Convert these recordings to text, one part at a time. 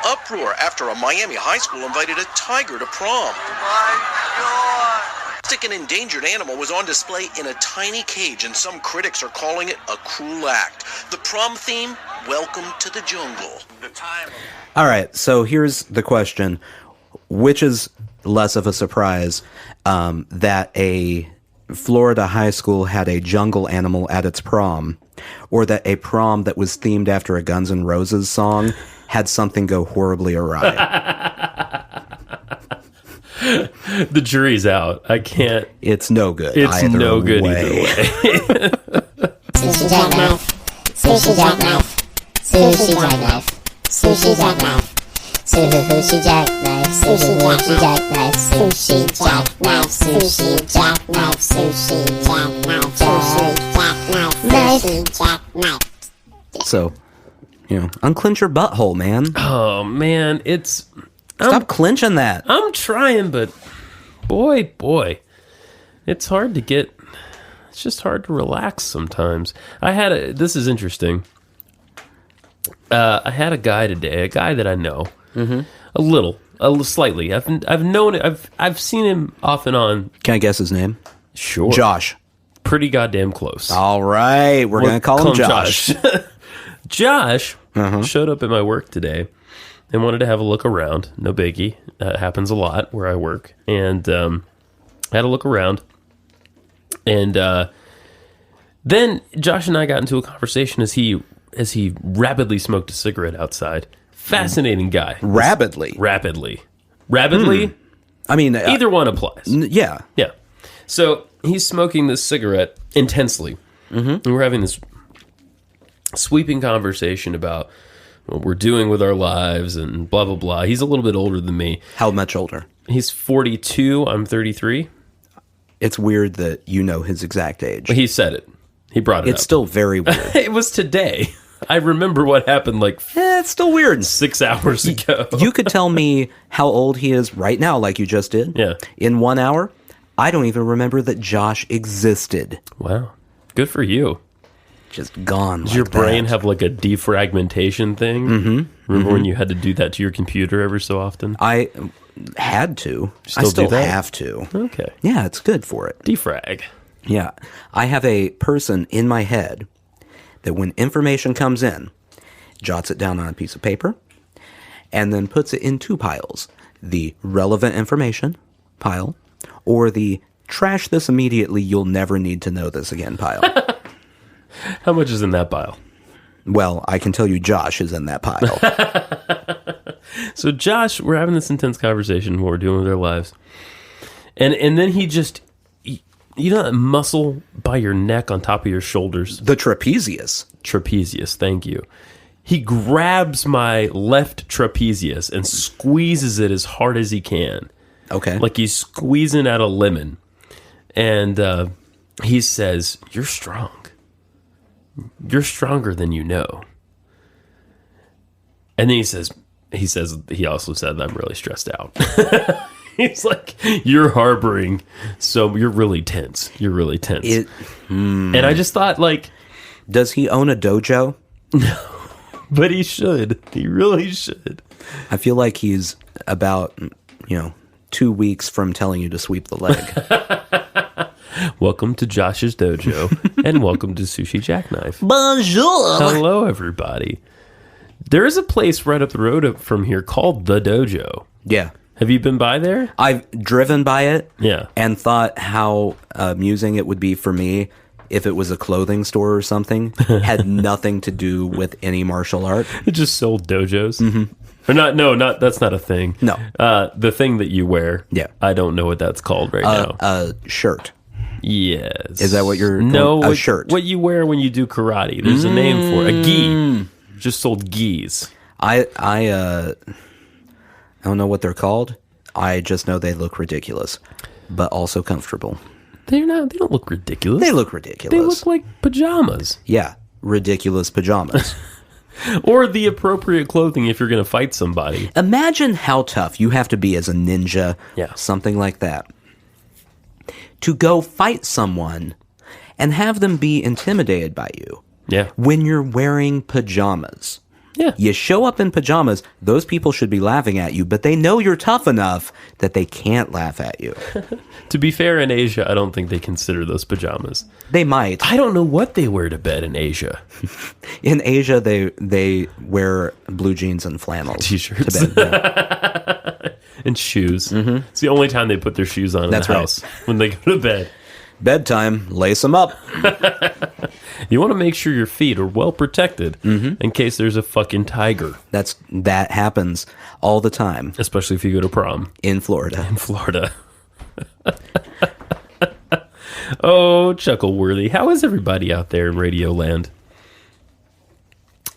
uproar after a Miami high school invited a tiger to prom. An endangered animal was on display in a tiny cage, and some critics are calling it a cruel act. The prom theme, welcome to the jungle. All right, so here's the question. Which is less of a surprise, that a Florida high school had a jungle animal at its prom, or that a prom that was themed after a Guns N' Roses song had something go horribly awry? The jury's out. I can't. It's no good. It's no good way. either way. Sushi jackknife. Sushi jackknife. Sushi jackknife. Sushi jackknife. Sushi jackknife. Sushi jackknife. Sushi jackknife. Sushi jackknife. Sushi jackknife. Sushi jackknife. So, unclench your butthole, man. Oh, man. Stop clenching that. I'm trying, but boy, it's hard to get. It's just hard to relax sometimes. This is interesting. I had a guy today, a guy that I know, slightly. I've known it. I've seen him off and on. Can I guess his name? Sure, Josh. Pretty goddamn close. All right, we're gonna call him Josh. Josh showed up at my work today and wanted to have a look around. No biggie. That happens a lot where I work. And had a look around. And then Josh and I got into a conversation as he rapidly smoked a cigarette outside. Fascinating guy. Rapidly? Rapidly. I mean... either one applies. Yeah. Yeah. So he's smoking this cigarette intensely. And we're having this sweeping conversation about what we're doing with our lives and blah, blah, blah. He's a little bit older than me. How much older? He's 42. I'm 33. It's weird that you know his exact age. He said it. He brought it up. It's still very weird. It was today. I remember what happened it's still weird. 6 hours ago. You could tell me how old he is right now, like you just did. Yeah. In 1 hour, I don't even remember that Josh existed. Wow. Good for you. Just gone. Does your brain have like a defragmentation thing? Remember when you had to do that to your computer every so often? I had to. I still have to. Okay. Yeah, it's good for it. Defrag. Yeah. I have a person in my head that when information comes in, jots it down on a piece of paper, and then puts it in two piles. The relevant information pile, or the trash this immediately, you'll never need to know this again pile. How much is in that pile? Well, I can tell you Josh is in that pile. So Josh, we're having this intense conversation, what we're doing with our lives. And then he just, you know that muscle by your neck on top of your shoulders? The trapezius. Trapezius, thank you. He grabs my left trapezius and squeezes it as hard as he can. Okay. Like he's squeezing out a lemon. And he says, "You're strong. You're stronger than you know." And then he also said, "I'm really stressed out." He's like, "You're harboring, so you're really tense. You're really tense." And I just thought, like... Does he own a dojo? No, but he should. He really should. I feel like he's about, 2 weeks from telling you to sweep the leg. Welcome to Josh's Dojo, and welcome to Sushi Jackknife. Bonjour! Hello, everybody. There is a place right up the road from here called The Dojo. Yeah. Have you been by there? I've driven by it. Yeah. And thought how amusing it would be for me if it was a clothing store or something. Had nothing to do with any martial art. It just sold dojos. Or not, that's not a thing. No. The thing that you wear. Yeah. I don't know what that's called right now. A shirt. Yes. Is that what you're... No. A shirt. What you wear when you do karate. There's a name for it. A gi. Just sold gis. I don't know what they're called. I just know they look ridiculous, but also comfortable. They don't look ridiculous. They look ridiculous. They look like pajamas. Yeah, ridiculous pajamas. Or the appropriate clothing if you're going to fight somebody. Imagine how tough you have to be as a ninja, Yeah. something like that, to go fight someone and have them be intimidated by you. Yeah. When you're wearing pajamas. Yeah. You show up in pajamas, those people should be laughing at you, but they know you're tough enough that they can't laugh at you. To be fair, in Asia, I don't think they consider those pajamas. They might. I don't know what they wear to bed in Asia. In Asia, they wear blue jeans and flannels. T-shirts. To bed, yeah. And shoes. It's the only time they put their shoes on in That's the right. house, when they go to bed. Bedtime, lace them up. You want to make sure your feet are well protected in case there's a fucking tiger. That happens all the time Especially if you go to prom in Florida. in Florida. Oh, Chuckleworthy. How is everybody out there in Radio Land?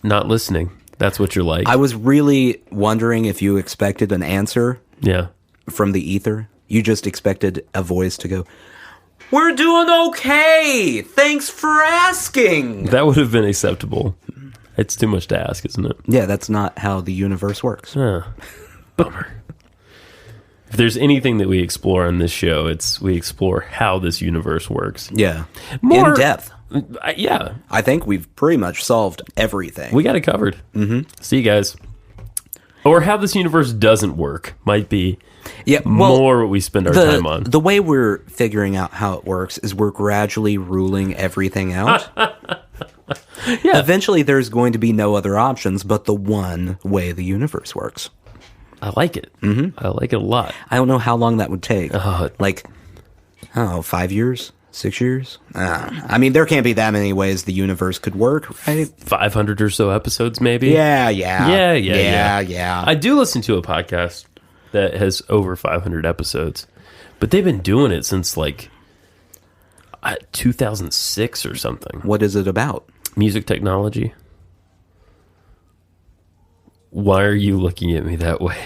Not listening. That's what you're like. I was really wondering if you expected an answer Yeah. from the ether. You just expected a voice to go, "We're doing okay. Thanks for asking." That would have been acceptable. It's too much to ask, isn't it? Yeah, that's not how the universe works. Bummer. If there's anything that we explore on this show, we explore how this universe works. Yeah. More- In depth. Yeah. I think we've pretty much solved everything. We got it covered. See you guys. Or how this universe doesn't work might be more what we spend our time on. The way we're figuring out how it works is we're gradually ruling everything out. Yeah. Eventually, there's going to be no other options but the one way the universe works. I like it. I like it a lot. I don't know how long that would take. Uh, Like, I don't know, 5 years? 6 years? I mean, there can't be that many ways the universe could work, right? 500 or so episodes, maybe. Yeah. I do listen to a podcast that has over 500 episodes, but they've been doing it since like 2006 or something. What is it about? Music technology. Why are you looking at me that way?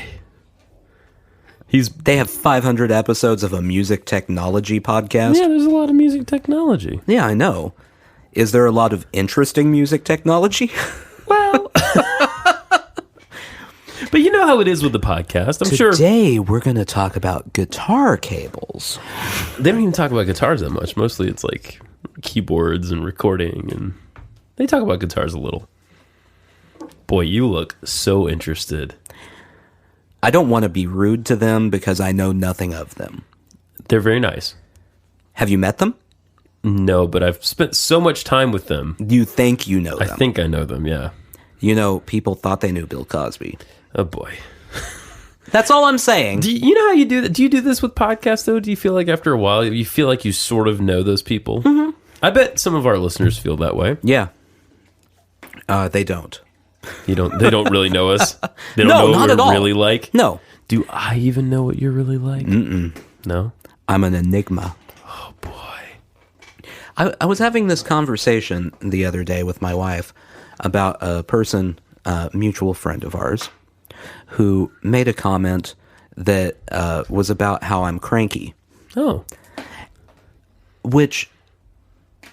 They have 500 episodes of a music technology podcast? Yeah, there's a lot of music technology. Yeah, I know. Is there a lot of interesting music technology? Well, but you know how it is with the podcast. I'm sure Today, we're going to talk about guitar cables. they don't even talk about guitars that much. Mostly it's like keyboards and recording, and they talk about guitars a little. Boy, you look so interested. I don't want to be rude to them because I know nothing of them. They're very nice. Have you met them? No, but I've spent so much time with them. You think you know I them. think I know them, yeah. You know, people thought they knew Bill Cosby. Oh, boy. That's all I'm saying. You know how you do that? Do you do this with podcasts, though? Do you feel like after a while, you feel like you sort of know those people? Mm-hmm. I bet some of our listeners feel that way. Yeah. They don't. They don't really know us. They don't No, know not what at we're all. really like. No. Do I even know what you're really like? No? I'm an enigma. Oh, boy. I was having this conversation the other day with my wife about a person, a mutual friend of ours, who made a comment that was about how I'm cranky, Oh. which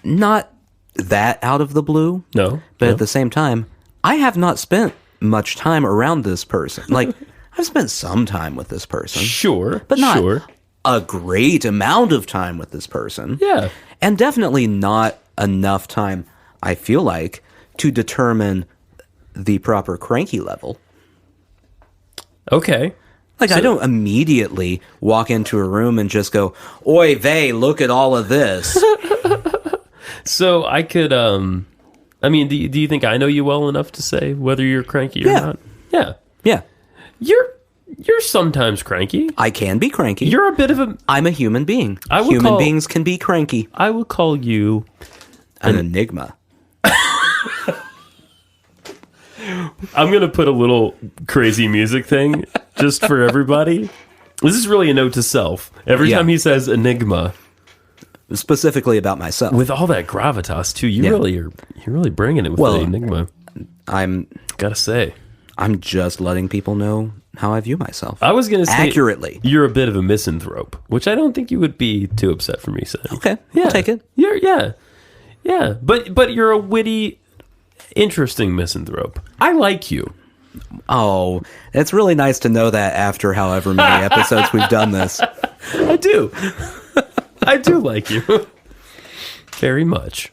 not that out of the blue, No. but no. at the same time, I have not spent much time around this person. Like, I've spent some time with this person, Sure. but not Sure. a great amount of time with this person. Yeah. And definitely not enough time, I feel like, to determine the proper cranky level. Okay. Like, I don't immediately walk into a room and just go, "Oy vey, look at all of this." So I could, I mean, do you think I know you well enough to say whether you're cranky or Yeah. not? Yeah. Yeah, You're sometimes cranky. I can be cranky. You're a bit of a, I'm a human being. I would Human call- beings can be cranky. I would call you, An enigma. I'm going to put a little crazy music thing just for everybody. This is really a note to self. Every Yeah. time he says enigma, Specifically about myself. with all that gravitas too, Yeah. you're really bringing it with Well, the enigma. I'm Gotta say. just letting people know how I view myself. I was going to say Accurately. you're a bit of a misanthrope, which I don't think you would be too upset for me saying. Okay, Yeah. I'll take it. Yeah. But you're a witty, interesting misanthrope. I like you. Oh, it's really nice to know that after however many episodes we've done this. I do. I do like you. Very much.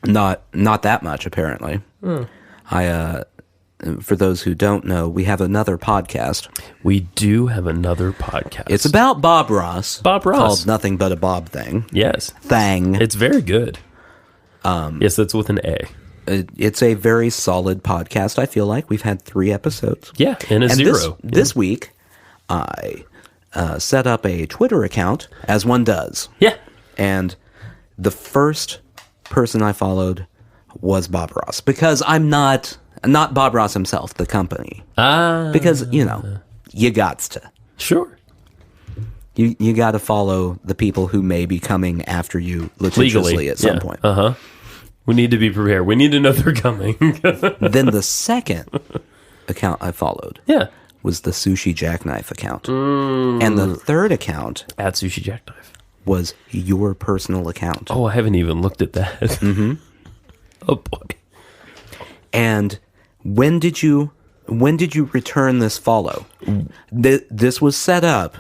Not that much, apparently. for those who don't know, we have another podcast. We do have another podcast. It's about Bob Ross. Bob Ross. Called Nothing But a Bob Thing. Yes. Thang. It's very good. Yes, that's with an A. It's a very solid podcast, I feel like. We've had 3 episodes. Yeah, and a zero. This week, I set up a Twitter account, as one does. Yeah. And the first person I followed was Bob Ross. Because I'm not Bob Ross himself, the company. Because, you gots to. Sure. You got to follow the people who may be coming after you litigiously Legally, at some point. Uh-huh. We need to be prepared. We need to know they're coming. Then the second account I followed was the Sushi Jackknife account. And the third account At Sushi Jackknife. was your personal account. Oh, I haven't even looked at that. Mm-hmm. Oh, boy. And when did you return this follow? This was set up,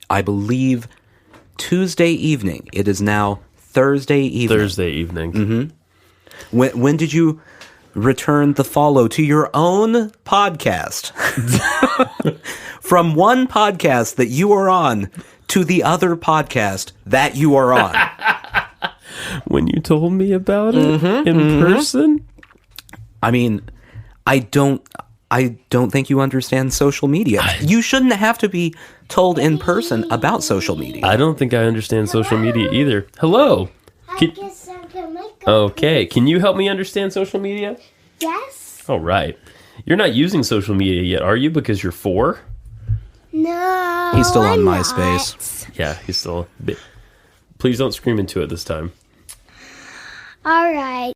I believe, Tuesday evening. It is now Thursday evening. Thursday evening. Mm-hmm. When did you return the follow to your own podcast? From one podcast that you are on to the other podcast that you are on. When you told me about it in person? I mean, I don't think you understand social media. You shouldn't have to be told in person about social media. I don't think I understand social media either. Hello. Okay, can you help me understand social media? Yes. All right. You're not using social media yet, are you? Because you're 4? No. He's still on I'm MySpace. not. Yeah, he's still... Please don't scream into it this time. All right.